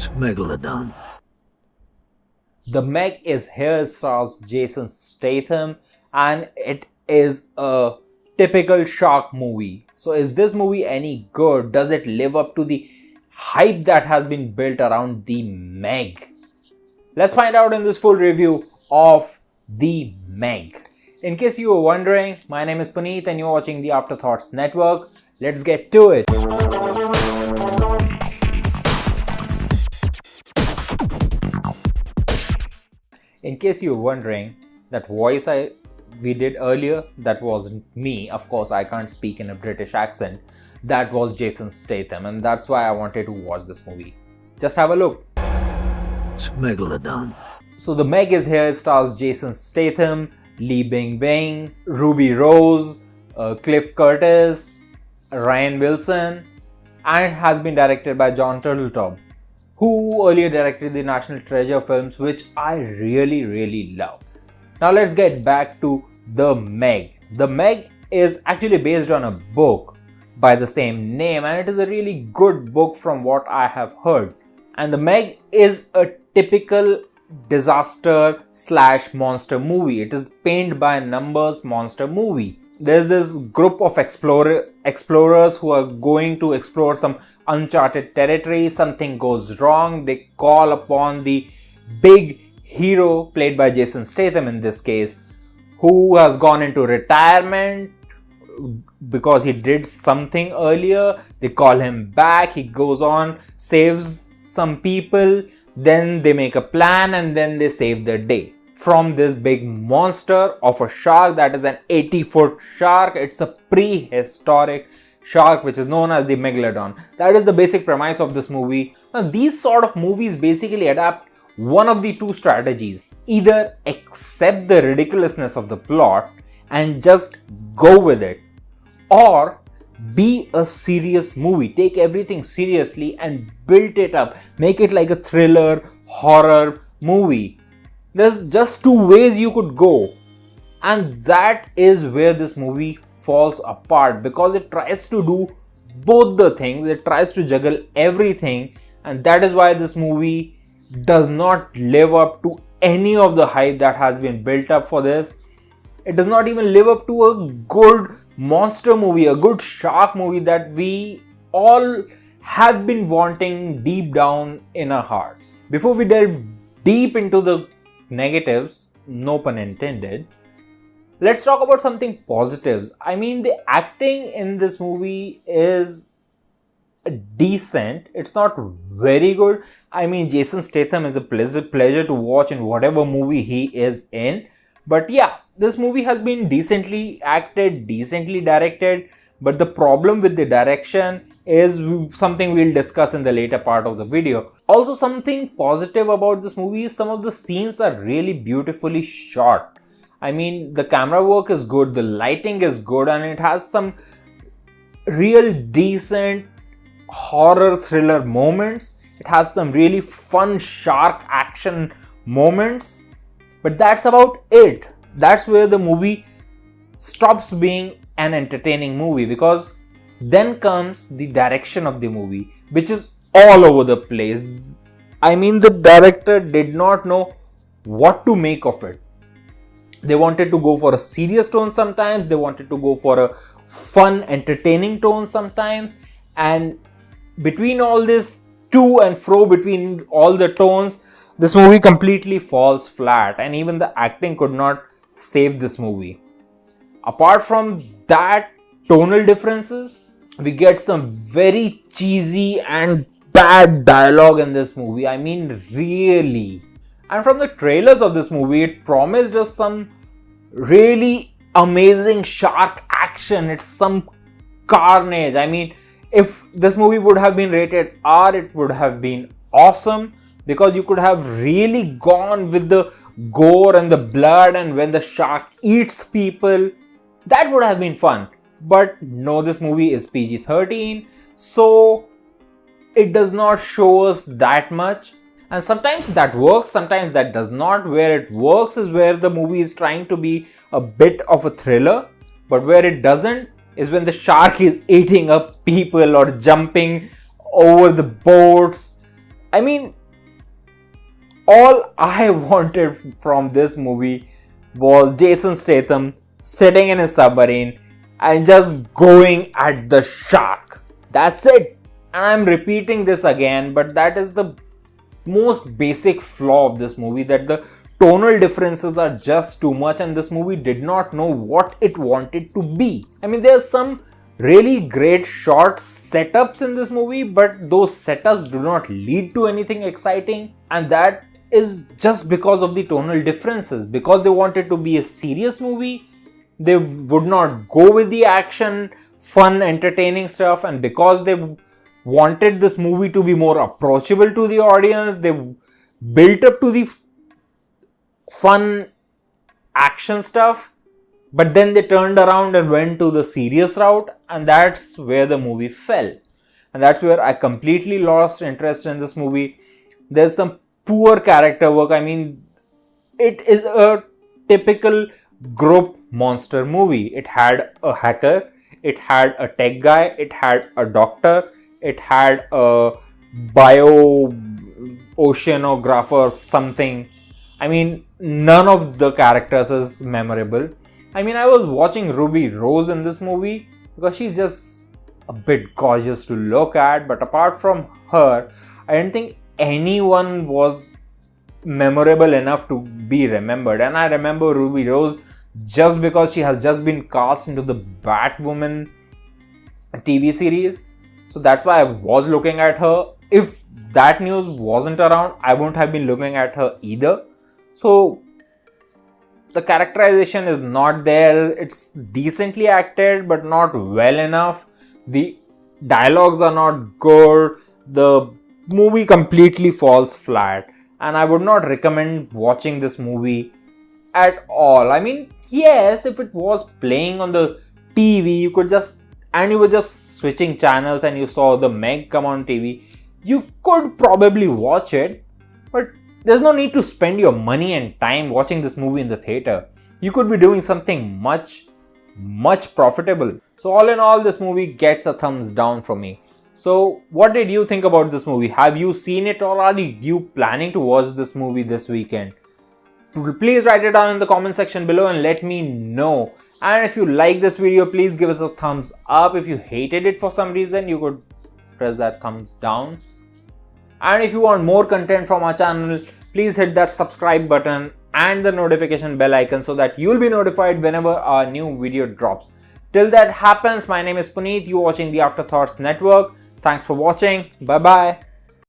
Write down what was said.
Megalodon. The Meg is here. It stars Jason Statham and it is a typical shark movie. So is this movie any good? Does it live up to the hype that has been built around the Meg? Let's find out in this full review of the Meg. In case you were wondering, my name is Puneet and you're watching the Afterthoughts network. Let's get to it. In case you're wondering, that voice we did earlier, that wasn't me. Of course, I can't speak in a British accent. That was Jason Statham, and that's why I wanted to watch this movie. Just have a look. It's Megalodon. So the Meg is here. It stars Jason Statham, Bingbing, Ruby Rose, Cliff Curtis, Rainn Wilson, and it has been directed by Jonas Taylor, who earlier directed the National Treasure films, which I really love. Now let's get back to The Meg. The Meg is actually based on a book by the same name, and it is a really good book from what I have heard. And The Meg is a typical disaster / monster movie. It is paint by numbers monster movie. There's this group of explorers who are going to explore some uncharted territory. Something goes wrong. They call upon the big hero, played by Jason Statham in this case, who has gone into retirement because he did something earlier. They call him back. He goes on, saves some people. Then they make a plan and then they save the day from this big monster of a shark that is an 80-foot shark. It's a prehistoric shark which is known as the Megalodon. That is the basic premise of this movie. Now, these sort of movies basically adapt one of the two strategies. Either accept the ridiculousness of the plot and just go with it, or be a serious movie. Take everything seriously and build it up. Make it like a thriller, horror movie. There's just two ways you could go. And that is where this movie falls apart, because it tries to do both the things. It tries to juggle everything. And that is why this movie does not live up to any of the hype that has been built up for this. It does not even live up to a good monster movie, a good shark movie that we all have been wanting deep down in our hearts. Before we delve deep into the negatives, no pun intended, let's talk about something positives. I mean, the acting in this movie is decent. It's not very good. I mean, Jason Statham is a pleasure to watch in whatever movie he is in. But yeah, this movie has been decently acted, decently directed. But the problem with the direction is something we'll discuss in the later part of the video. Also, something positive about this movie is some of the scenes are really beautifully shot. I mean, the camera work is good, the lighting is good, and it has some real decent horror thriller moments. It has some really fun shark action moments. But that's about it. That's where the movie stops being an entertaining movie, because then comes the direction of the movie, which is all over the place. I mean, the director did not know what to make of it. They wanted to go for a serious tone sometimes. They wanted to go for a fun, entertaining tone sometimes. And between all this to and fro between all the tones, this movie completely falls flat, and even the acting could not save this movie. Apart from that tonal differences, we get some very cheesy and bad dialogue in this movie. I mean, really. And from the trailers of this movie, it promised us some really amazing shark action. It's some carnage. I mean, if this movie would have been rated R, it would have been awesome, because you could have really gone with the gore and the blood, and when the shark eats people, that would have been fun. But no, this movie is PG-13, so it does not show us that much. And sometimes that works, sometimes that does not. Where it works is where the movie is trying to be a bit of a thriller, but where it doesn't is when the shark is eating up people or jumping over the boats. I mean, all I wanted from this movie was Jason Statham sitting in his submarine and just going at the shark. That's it. And I'm repeating this again, but that is the most basic flaw of this movie, that the tonal differences are just too much and this movie did not know what it wanted to be. I mean, there's some really great short setups in this movie, but those setups do not lead to anything exciting, and that is just because of the tonal differences. Because they wanted to be a serious movie, they would not go with the action, fun, entertaining stuff, and because they wanted this movie to be more approachable to the audience, they built up to the fun action stuff, but then they turned around and went to the serious route, and that's where the movie fell. And that's where I completely lost interest in this movie. There's some poor character work. I mean, it is a typical group monster movie. It had a hacker, it had a tech guy, it had a doctor, it had a bio oceanographer or something. I mean, none of the characters is memorable. I mean, I was watching Ruby Rose in this movie because she's just a bit gorgeous to look at, but apart from her, I didn't think anyone was memorable enough to be remembered. And I remember Ruby Rose just because she has just been cast into the Batwoman TV series. So that's why I was looking at her. If that news wasn't around, I wouldn't have been looking at her either. So the characterization is not there. It's decently acted, but not well enough. The dialogues are not good. The movie completely falls flat. And I would not recommend watching this movie at all. I mean, yes, if it was playing on the TV, you were just switching channels and you saw the Meg come on TV, you could probably watch it, but there's no need to spend your money and time watching this movie in the theater. You could be doing something much profitable. So all in all, this movie gets a thumbs down from me. So what did you think about this movie? Have you seen it, or are you planning to watch this movie this weekend? Please write it down in the comment section below and let me know. And if you like this video, please give us a thumbs up. If you hated it for some reason, you could press that thumbs down. And if you want more content from our channel, please hit that subscribe button and the notification bell icon so that you'll be notified whenever our new video drops. Till that happens, my name is Puneet. You're watching the Afterthoughts Network. Thanks for watching. Bye bye.